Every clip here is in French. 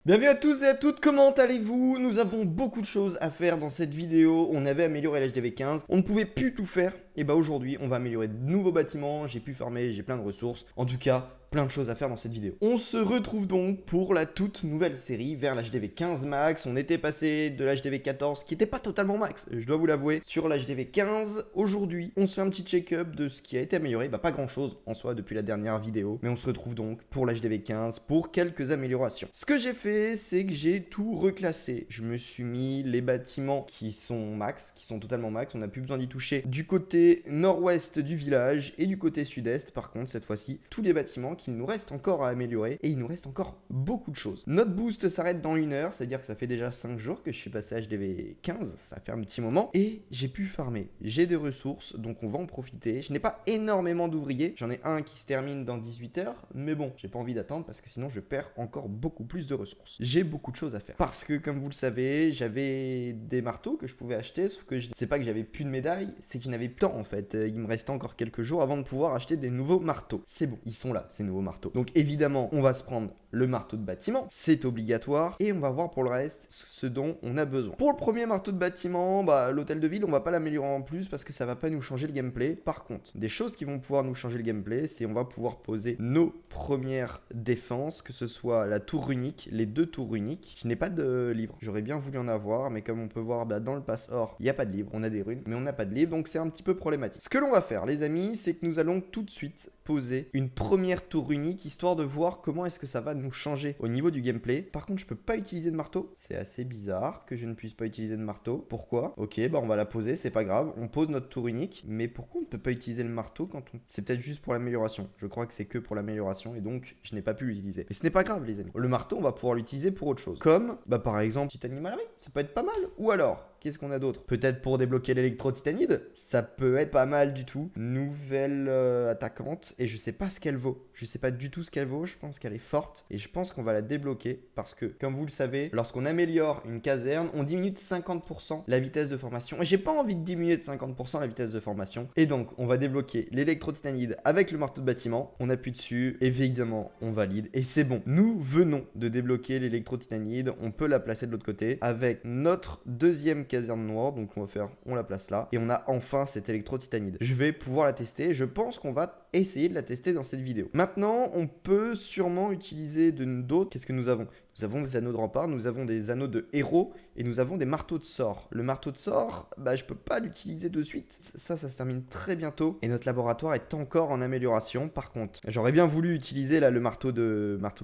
Bienvenue à tous et à toutes, comment allez-vous? Nous avons beaucoup de choses à faire dans cette vidéo. On avait amélioré l'HDV15, on ne pouvait plus tout faire. Et bah aujourd'hui, on va améliorer de nouveaux bâtiments, j'ai pu farmer, j'ai plein de ressources. En tout cas, plein de choses à faire dans cette vidéo. On se retrouve donc pour la toute nouvelle série vers l'HDV15 max. On était passé de l'HDV14 qui n'était pas totalement max, je dois vous l'avouer, sur l'HDV15. Aujourd'hui, on se fait un petit check-up de ce qui a été amélioré. Bah pas grand chose en soi depuis la dernière vidéo, mais on se retrouve donc pour l'HDV15 pour quelques améliorations. Ce que j'ai fait, c'est que j'ai tout reclassé. Je me suis mis les bâtiments qui sont max, qui sont totalement max. On n'a plus besoin d'y toucher du côté nord-ouest du village et du côté sud-est. Par contre, cette fois-ci, tous les bâtiments qu'il nous reste encore à améliorer et il nous reste encore beaucoup de choses. Notre boost s'arrête dans 1 heure, c'est-à-dire que ça fait déjà 5 jours que je suis passé à HDV15, ça fait un petit moment et j'ai pu farmer. J'ai des ressources, donc on va en profiter. Je n'ai pas énormément d'ouvriers, j'en ai un qui se termine dans 18 heures, mais bon, j'ai pas envie d'attendre parce que sinon je perds encore beaucoup plus de ressources. J'ai beaucoup de choses à faire parce que comme vous le savez, j'avais des marteaux que je pouvais acheter, sauf que c'est pas que j'avais plus de médailles, c'est que je n'avais plus de temps en fait. Il me restait encore quelques jours avant de pouvoir acheter des nouveaux marteaux. C'est bon, ils sont là, ces nouveaux marteaux. Donc évidemment, on va se prendre le marteau de bâtiment, c'est obligatoire, et on va voir pour le reste ce dont on a besoin. Pour le premier marteau de bâtiment, l'hôtel de ville, on va pas l'améliorer en plus parce que ça va pas nous changer le gameplay. Par contre, des choses qui vont pouvoir nous changer le gameplay, c'est on va pouvoir poser nos premières défenses, que ce soit la tour unique, les 2 tours uniques. Je n'ai pas de livre, j'aurais bien voulu en avoir, mais comme on peut voir dans le pass or, il n'y a pas de livre, on a des runes, mais on n'a pas de livre, donc c'est un petit peu problématique. Ce que l'on va faire, les amis, c'est que nous allons tout de suite poser une première tour unique, histoire de voir comment est-ce que ça va nous changer au niveau du gameplay. Par contre, je peux pas utiliser de marteau. C'est assez bizarre que je ne puisse pas utiliser de marteau. Pourquoi? Ok, on va la poser, c'est pas grave. On pose notre tour unique. Mais pourquoi on ne peut pas utiliser le marteau quand on... C'est peut-être juste pour l'amélioration. Je crois que c'est que pour l'amélioration et donc je n'ai pas pu l'utiliser. Mais ce n'est pas grave, les amis. Le marteau, on va pouvoir l'utiliser pour autre chose. Comme, par exemple, petit animalerie. Ça peut être pas mal. Ou alors, qu'est-ce qu'on a d'autre? Peut-être pour débloquer l'électro-titanide. Ça peut être pas mal du tout. Nouvelle attaquante. Et je sais pas ce qu'elle vaut. Je sais pas du tout ce qu'elle vaut. Je pense qu'elle est forte. Et je pense qu'on va la débloquer. Parce que, comme vous le savez, lorsqu'on améliore une caserne, on diminue de 50% la vitesse de formation. Et j'ai pas envie de diminuer de 50% la vitesse de formation. Et donc, on va débloquer l'électro-titanide avec le marteau de bâtiment. On appuie dessus. Évidemment, on valide. Et c'est bon. Nous venons de débloquer l'électro-titanide. On peut la placer de l'autre côté. Avec notre deuxième caserne noire, donc on la place là, et on a enfin cette électro-titanide. Je vais pouvoir la tester, je pense qu'on va essayer de la tester dans cette vidéo. Maintenant, on peut sûrement utiliser d'autres. Qu'est-ce que nous avons? Nous avons des anneaux de rempart, nous avons des anneaux de héros et nous avons des marteaux de sort. Le marteau de sort, je peux pas l'utiliser de suite. Ça se termine très bientôt et notre laboratoire est encore en amélioration. Par contre, j'aurais bien voulu utiliser là le marteau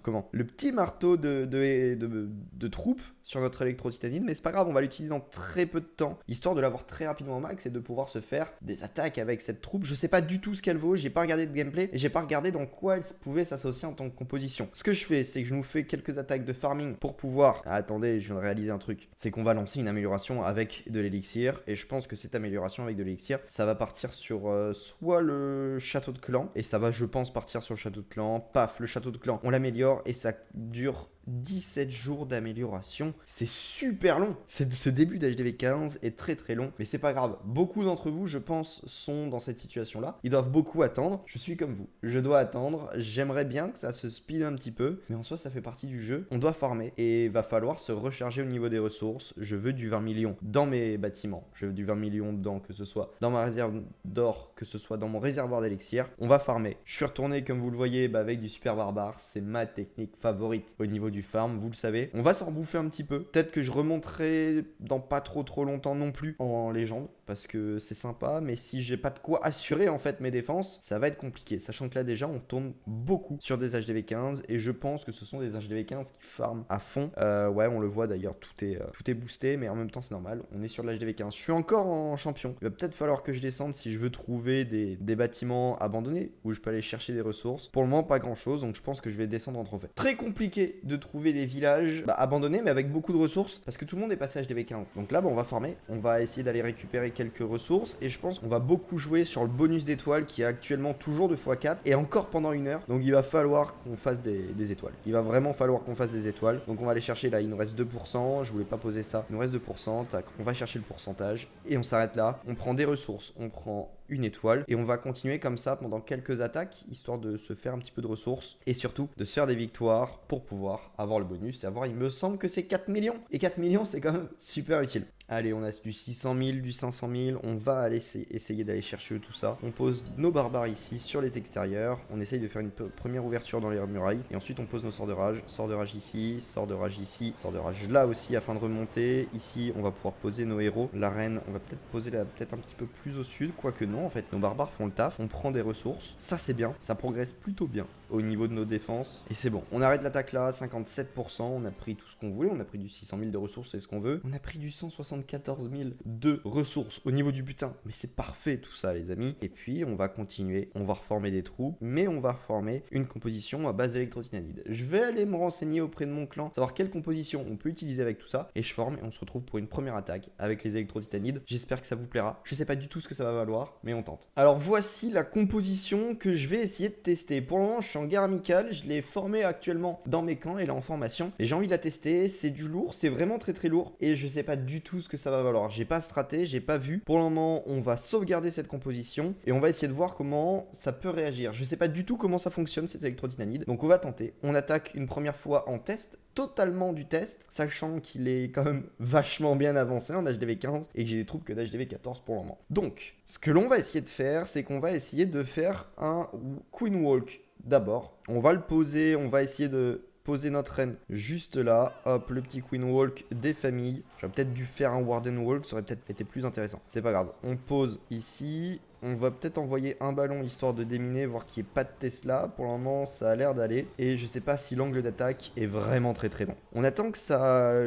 comment? Le petit marteau de troupe sur notre électro-titanide, mais c'est pas grave, on va l'utiliser dans très peu de temps, histoire de l'avoir très rapidement au max et de pouvoir se faire des attaques avec cette troupe. Je sais pas du tout ce qu'elle vaut, j'ai pas regardé de gameplay et j'ai pas regardé dans quoi elle pouvait s'associer en tant que composition. Ce que je fais, c'est que je nous fais quelques attaques de farming pour pouvoir... Ah, attendez, je viens de réaliser un truc. C'est qu'on va lancer une amélioration avec de l'élixir et je pense que cette amélioration avec de l'élixir, ça va partir sur soit le château de clan et ça va, je pense, partir sur le château de clan. Paf, le château de clan, on l'améliore et ça dure 17 jours d'amélioration, c'est super long. Ce début d'HDV15 est très très long, mais c'est pas grave. Beaucoup d'entre vous, je pense, sont dans cette situation-là. Ils doivent beaucoup attendre. Je suis comme vous. Je dois attendre. J'aimerais bien que ça se speed un petit peu, mais en soi, ça fait partie du jeu. On doit farmer et va falloir se recharger au niveau des ressources. Je veux du 20 millions dans mes bâtiments. Je veux du 20 millions dedans, que ce soit dans ma réserve d'or, que ce soit dans mon réservoir d'élixir. On va farmer. Je suis retourné, comme vous le voyez, avec du super barbare. C'est ma technique favorite au niveau du farm, vous le savez. On va s'en bouffer un petit peu. Peut-être que je remonterai dans pas trop longtemps non plus en légende, parce que c'est sympa, mais si j'ai pas de quoi assurer en fait mes défenses, ça va être compliqué. Sachant que là déjà on tourne beaucoup sur des HDV15 et je pense que ce sont des HDV15 qui farment à fond. Ouais, on le voit d'ailleurs, tout est boosté, mais en même temps c'est normal, on est sur de l'HDV15. Je suis encore en champion. Il va peut-être falloir que je descende si je veux trouver des bâtiments abandonnés où je peux aller chercher des ressources. Pour le moment pas grand chose, donc je pense que je vais descendre en trophée. Très compliqué de trouver des villages abandonnés mais avec beaucoup de ressources parce que tout le monde est passé HDV15. Donc là on va farmer, on va essayer d'aller récupérer quelques ressources et je pense qu'on va beaucoup jouer sur le bonus d'étoiles qui est actuellement toujours de x4 et encore pendant 1 heure. Donc il va falloir qu'on fasse des étoiles. Il va vraiment falloir qu'on fasse des étoiles. Donc on va aller chercher là, il nous reste 2%, je voulais pas poser ça. Il nous reste 2%, tac, on va chercher le pourcentage et on s'arrête là. On prend des ressources, on prend une étoile. Et on va continuer comme ça pendant quelques attaques, histoire de se faire un petit peu de ressources et surtout de se faire des victoires pour pouvoir avoir le bonus et avoir, il me semble que c'est 4 millions. Et 4 millions, c'est quand même super utile. Allez, on a du 600 000, du 500 000. On va aller essayer d'aller chercher tout ça. On pose nos barbares ici sur les extérieurs. On essaye de faire une première ouverture dans les murailles. Et ensuite, on pose nos sorts de rage. Sort de rage ici, sort de rage ici, sort de rage là aussi afin de remonter. Ici, on va pouvoir poser nos héros. L'arène, on va peut-être poser peut-être un petit peu plus au sud. Quoique non, en fait, nos barbares font le taf. On prend des ressources. Ça, c'est bien. Ça progresse plutôt bien au niveau de nos défenses. Et c'est bon. On arrête l'attaque là, 57%. On a pris tout ce qu'on voulait. On a pris du 600 000 de ressources, c'est ce qu'on veut. On a pris du 174 000 de ressources au niveau du butin. Mais c'est parfait tout ça, les amis. Et puis, on va continuer. On va reformer des troupes. Mais on va reformer une composition à base d'électrotitanide. Je vais aller me renseigner auprès de mon clan, savoir quelle composition on peut utiliser avec tout ça. Et je forme et on se retrouve pour une première attaque avec les électrotitanides. J'espère que ça vous plaira. Je sais pas du tout ce que ça va valoir, mais on tente. Alors, voici la composition que je vais essayer de tester. Pour le moment, je suis en guerre amicale. Je l'ai formée actuellement dans mes camps. Elle est en formation. Et j'ai envie de la tester. C'est du lourd. C'est vraiment très très lourd. Et je sais pas du tout ce que ça va valoir. J'ai pas straté, j'ai pas vu. Pour le moment, on va sauvegarder cette composition. Et on va essayer de voir comment ça peut réagir. Je sais pas du tout comment ça fonctionne, cet électrotitanide. Donc on va tenter. On attaque une première fois en test. Totalement du test, sachant qu'il est quand même vachement bien avancé en HDV 15 et que j'ai des troupes que d'HDV 14 pour le moment. Donc, ce que l'on va essayer de faire, c'est qu'on va essayer de faire un Queen Walk d'abord. On va le poser, on va essayer de poser notre reine juste là. Hop, le petit Queen Walk des familles. J'aurais peut-être dû faire un Warden Walk, ça aurait peut-être été plus intéressant. C'est pas grave. On pose ici. On va peut-être envoyer un ballon histoire de déminer, voir qu'il n'y ait pas de Tesla. Pour le moment, ça a l'air d'aller. Et je sais pas si l'angle d'attaque est vraiment très très bon. On attend que ça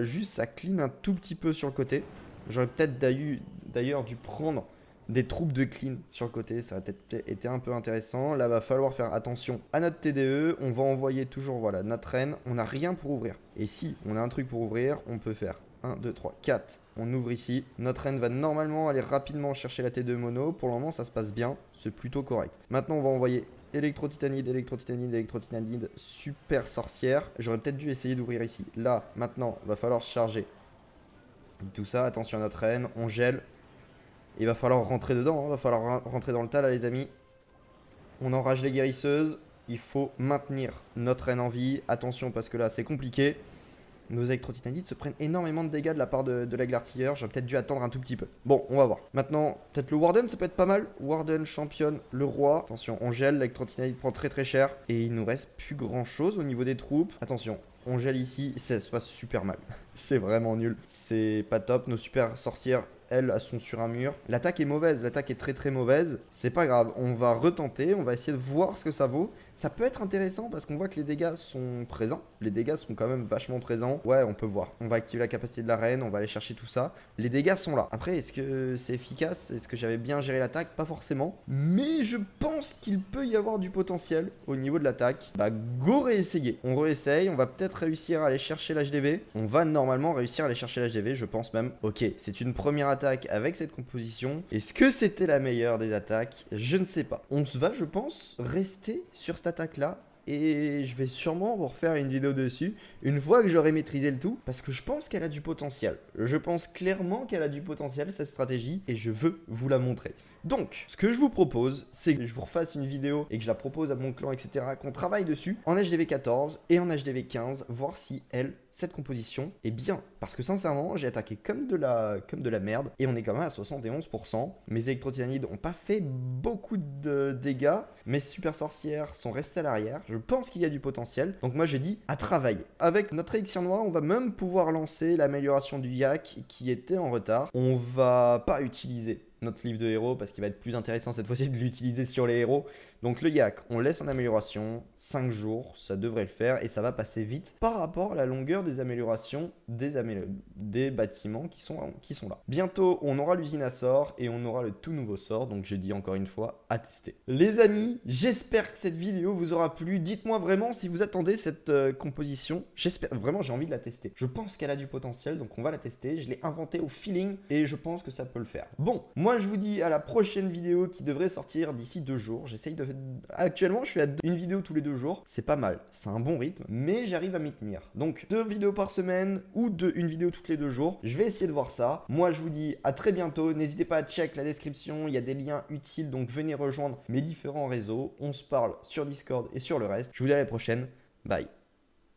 clean un tout petit peu sur le côté. J'aurais peut-être d'ailleurs dû prendre des troupes de clean sur le côté, ça aurait peut-être été un peu intéressant. Là, va falloir faire attention à notre TDE. On va envoyer toujours, voilà, notre reine. On n'a rien pour ouvrir. Et si on a un truc pour ouvrir, on peut faire 1, 2, 3, 4. On ouvre ici. Notre reine va normalement aller rapidement chercher la T2 mono. Pour le moment, ça se passe bien. C'est plutôt correct. Maintenant, on va envoyer électrotitanide, électrotitanide, électrotitanide. Super sorcière. J'aurais peut-être dû essayer d'ouvrir ici. Là, maintenant, va falloir charger tout ça. Attention à notre reine. On gèle. Il va falloir rentrer dedans, il va falloir rentrer dans le tas là les amis. On enrage les guérisseuses. Il faut maintenir notre reine en vie. Attention parce que là c'est compliqué. Nos électrotitanides se prennent énormément de dégâts de la part de l'aigle artilleur. J'aurais peut-être dû attendre un tout petit peu. Bon, on va voir. Maintenant, peut-être le Warden, ça peut être pas mal. Warden championne le roi. Attention, on gèle. L'électrotitanide prend très très cher. Et il nous reste plus grand chose au niveau des troupes. Attention, on gèle ici. Ça se passe super mal. C'est vraiment nul. C'est pas top. Nos super sorcières, elles sont sur un mur. L'attaque est mauvaise, l'attaque est très très mauvaise. C'est pas grave, on va retenter, on va essayer de voir ce que ça vaut. Ça peut être intéressant parce qu'on voit que les dégâts sont présents. Les dégâts sont quand même vachement présents. Ouais, on peut voir. On va activer la capacité de la reine, on va aller chercher tout ça. Les dégâts sont là. Après, est-ce que c'est efficace? Est-ce que j'avais bien géré l'attaque? Pas forcément. Mais je pense qu'il peut y avoir du potentiel au niveau de l'attaque. Bah, go réessayer. On réessaye, on va peut-être réussir à aller chercher l'HDV. On va normalement réussir à aller chercher l'HDV, je pense même. Ok, c'est une première attaque avec cette composition. Est-ce que c'était la meilleure des attaques? Je ne sais pas. On va, je pense, rester sur cette attaque-là. Et je vais sûrement vous refaire une vidéo dessus une fois que j'aurai maîtrisé le tout. Parce que je pense qu'elle a du potentiel. Je pense clairement qu'elle a du potentiel, cette stratégie. Et je veux vous la montrer. Donc, ce que je vous propose, c'est que je vous refasse une vidéo et que je la propose à mon clan, etc. Qu'on travaille dessus en HDV 14 et en HDV 15. Voir si cette composition est bien. Parce que sincèrement, j'ai attaqué comme de la merde. Et on est quand même à 71%. Mes électrotitanides n'ont pas fait beaucoup de dégâts. Mes super sorcières sont restées à l'arrière. Je pense qu'il y a du potentiel. Donc moi, je dis à travailler. Avec notre élixir noir, on va même pouvoir lancer l'amélioration du yak qui était en retard. On va pas utiliser notre livre de héros parce qu'il va être plus intéressant cette fois-ci de l'utiliser sur les héros. Donc le yak, on laisse en amélioration 5 jours, ça devrait le faire et ça va passer vite par rapport à la longueur des améliorations des bâtiments qui sont là. Bientôt, on aura l'usine à sort et on aura le tout nouveau sort, donc je dis encore une fois à tester. Les amis, j'espère que cette vidéo vous aura plu. Dites-moi vraiment si vous attendez cette composition. J'espère, vraiment j'ai envie de la tester. Je pense qu'elle a du potentiel, donc on va la tester. Je l'ai inventée au feeling et je pense que ça peut le faire. Bon, moi je vous dis à la prochaine vidéo qui devrait sortir d'ici 2 jours. J'essaye de Actuellement, je suis à une vidéo tous les 2 jours. C'est pas mal, c'est un bon rythme, mais j'arrive à m'y tenir. Donc 2 vidéos par semaine ou une vidéo toutes les 2 jours. Je vais essayer de voir ça. Moi, je vous dis à très bientôt. N'hésitez pas à check la description, il y a des liens utiles, donc venez rejoindre mes différents réseaux. On se parle sur Discord et sur le reste. Je vous dis à la prochaine. Bye.